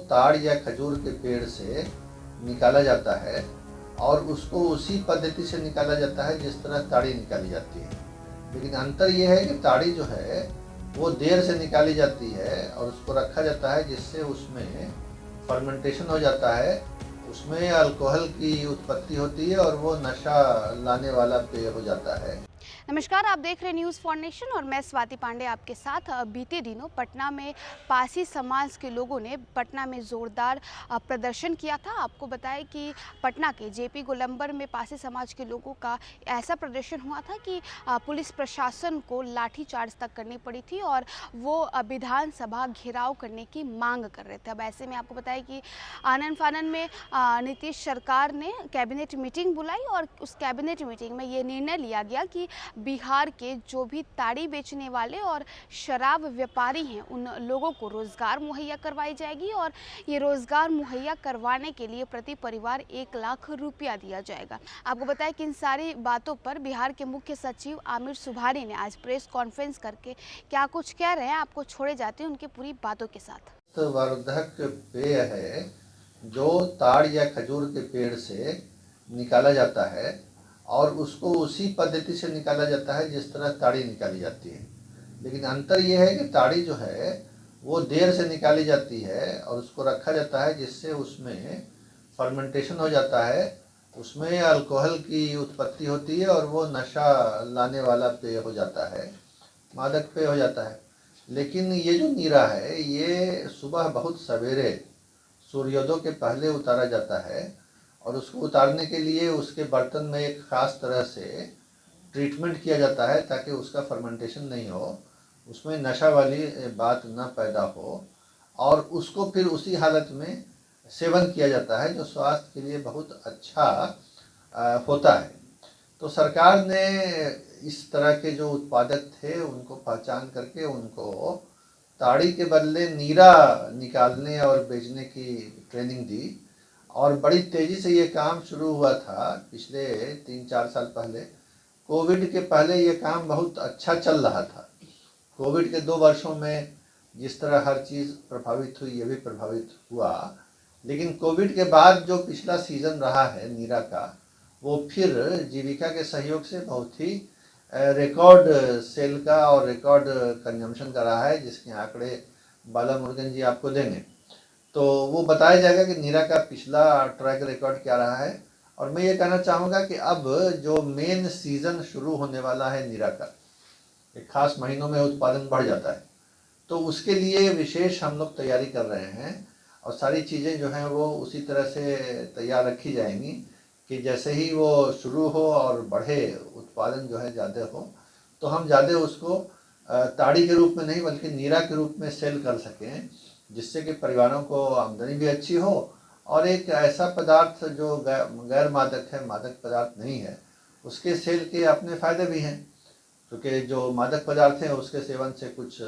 ताड़ या खजूर के पेड़ से निकाला जाता है और उसको उसी पद्धति से निकाला जाता है जिस तरह ताड़ी निकाली जाती है। लेकिन अंतर ये है कि ताड़ी जो है वो देर से निकाली जाती है और उसको रखा जाता है जिससे उसमें फर्मेंटेशन हो जाता है, उसमें अल्कोहल की उत्पत्ति होती है और वो नशा लाने वाला पेय हो जाता है। नमस्कार, आप देख रहे हैं न्यूज़ फॉर नेशन और मैं स्वाति पांडे आपके साथ। बीते दिनों पटना में पासी समाज के लोगों ने पटना में जोरदार प्रदर्शन किया था। आपको बताएं कि पटना के जेपी गोलंबर में पासी समाज के लोगों का ऐसा प्रदर्शन हुआ था कि पुलिस प्रशासन को लाठीचार्ज तक करनी पड़ी थी और वो विधानसभा घेराव करने की मांग कर रहे थे। अब ऐसे में आपको बताएं कि आनन फानन में नीतीश सरकार ने कैबिनेट मीटिंग बुलाई और उस कैबिनेट मीटिंग में ये निर्णय लिया गया कि बिहार के जो भी ताड़ी बेचने वाले और शराब व्यापारी हैं उन लोगों को रोजगार मुहैया करवाई जाएगी और ये रोजगार मुहैया करवाने के लिए प्रति परिवार 1 लाख रुपया दिया जाएगा। आपको बताएं कि इन सारी बातों पर बिहार के मुख्य सचिव आमिर सुबहानी ने आज प्रेस कॉन्फ्रेंस करके क्या कुछ कह रहे हैं, आपको छोड़े जाते हैं उनकी पूरी बातों के साथ। तो वर्धक पेय है जो ताड़ या खजूर के पेड़ से निकाला जाता है और उसको उसी पद्धति से निकाला जाता है जिस तरह ताड़ी निकाली जाती है। लेकिन अंतर ये है कि ताड़ी जो है वो देर से निकाली जाती है और उसको रखा जाता है जिससे उसमें फर्मेंटेशन हो जाता है, उसमें अल्कोहल की उत्पत्ति होती है और वो नशा लाने वाला पेय हो जाता है, मादक पेय हो जाता है। लेकिन ये जो नीरा है ये सुबह बहुत सवेरे सूर्योदय के पहले उतारा जाता है और उसको उतारने के लिए उसके बर्तन में एक ख़ास तरह से ट्रीटमेंट किया जाता है ताकि उसका फर्मेंटेशन नहीं हो, उसमें नशा वाली बात न पैदा हो और उसको फिर उसी हालत में सेवन किया जाता है जो स्वास्थ्य के लिए बहुत अच्छा होता है। तो सरकार ने इस तरह के जो उत्पादक थे उनको पहचान करके उनको ताड़ी के बदले नीरा निकालने और बेचने की ट्रेनिंग दी और बड़ी तेज़ी से ये काम शुरू हुआ था पिछले 3-4 साल पहले। कोविड के पहले ये काम बहुत अच्छा चल रहा था। कोविड के 2 वर्षों में जिस तरह हर चीज़ प्रभावित हुई ये भी प्रभावित हुआ, लेकिन कोविड के बाद जो पिछला सीज़न रहा है नीरा का वो फिर जीविका के सहयोग से बहुत ही रिकॉर्ड सेल का और रिकॉर्ड कंजम्पशन का रहा है, जिसके आंकड़े बालामुरुगन जी आपको देंगे। तो वो बताया जाएगा कि नीरा का पिछला ट्रैक रिकॉर्ड क्या रहा है। और मैं ये कहना चाहूँगा कि अब जो मेन सीज़न शुरू होने वाला है नीरा का, एक खास महीनों में उत्पादन बढ़ जाता है, तो उसके लिए विशेष हम लोग तैयारी कर रहे हैं और सारी चीज़ें जो हैं वो उसी तरह से तैयार रखी जाएंगी कि जैसे ही वो शुरू हो और बढ़े, उत्पादन जो है ज़्यादा हो, तो हम ज़्यादा उसको ताड़ी के रूप में नहीं बल्कि नीरा के रूप में सेल कर सकें, जिससे कि परिवारों को आमदनी भी अच्छी हो और एक ऐसा पदार्थ जो गैर मादक है, मादक पदार्थ नहीं है, उसके सेल के अपने फ़ायदे भी हैं। क्योंकि जो मादक पदार्थ हैं उसके सेवन से कुछ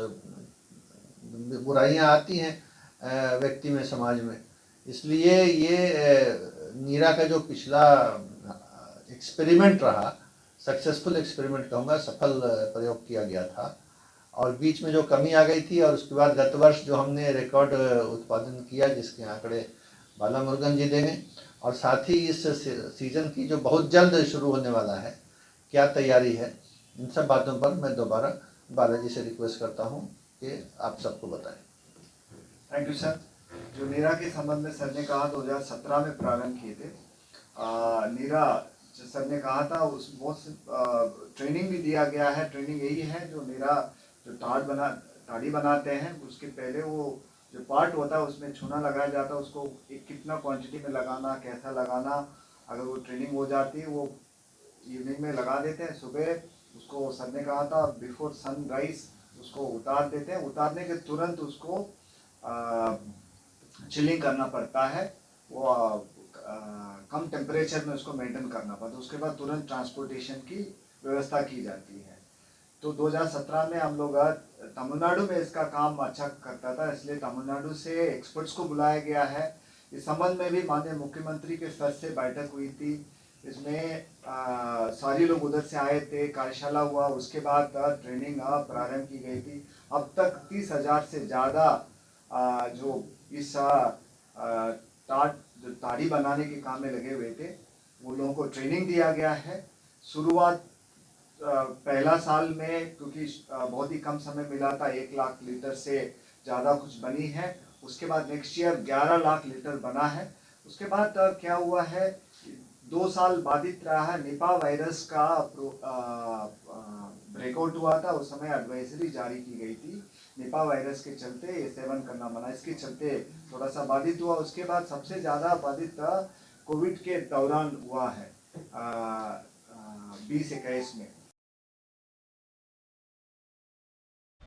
बुराइयां आती हैं व्यक्ति में, समाज में। इसलिए ये नीरा का जो पिछला एक्सपेरिमेंट रहा, सक्सेसफुल एक्सपेरिमेंट कहूँगा, सफल प्रयोग किया गया था और बीच में जो कमी आ गई थी और उसके बाद गत वर्ष जो हमने रिकॉर्ड उत्पादन किया जिसके आंकड़े बालामुरुगन जी देंगे, और साथ ही इस सीज़न की जो बहुत जल्द शुरू होने वाला है क्या तैयारी है, इन सब बातों पर मैं दोबारा बालाजी से रिक्वेस्ट करता हूं कि आप सबको बताएं। Thank you sir. जो नीरा के संबंध में सर ने कहा 2017 में प्रारंभ किए थे। नीरा जो सर ने कहा था उस बहुत ट्रेनिंग भी दिया गया है। ट्रेनिंग यही है जो नीरा जो ताड़ी बनाते हैं उसके पहले वो जो पार्ट होता है उसमें चूना लगाया जाता है, उसको कितना क्वांटिटी में लगाना, कैसा लगाना, अगर वो ट्रेनिंग हो जाती है वो इवनिंग में लगा देते हैं। सुबह उसको सर ने कहा था बिफोर सनराइज उसको उतार देते हैं। उतारने के तुरंत उसको चिलिंग करना पड़ता है, वो कम टेम्परेचर में उसको मेंटेन करना पड़ता है। उसके बाद तुरंत ट्रांसपोर्टेशन की व्यवस्था की जाती है। तो 2017 में हम लोग तमिलनाडु में इसका काम अच्छा करता था, इसलिए तमिलनाडु से एक्सपर्ट्स को बुलाया गया है। इस संबंध में भी माननीय मुख्यमंत्री के स्तर से बैठक हुई थी। इसमें सारे लोग उधर से आए थे, कार्यशाला हुआ, उसके बाद ट्रेनिंग प्रारंभ की गई थी। अब तक 30,000 से ज़्यादा जो इस जो ताड़ी बनाने के काम में लगे हुए थे, वो लोगों को ट्रेनिंग दिया गया है। शुरुआत पहला साल में क्योंकि बहुत ही कम समय मिला था, 1 लाख लीटर से ज़्यादा कुछ बनी है। उसके बाद नेक्स्ट ईयर 11 लाख लीटर बना है। उसके बाद क्या हुआ है, 2 साल बाधित रहा है। निपा वायरस का ब्रेकआउट हुआ था, उस समय एडवाइजरी जारी की गई थी। निपा वायरस के चलते ये सेवन करना मना, इसके चलते थोड़ा सा बाधित हुआ। उसके बाद सबसे ज़्यादा बाधित कोविड के दौरान हुआ है 2021 में।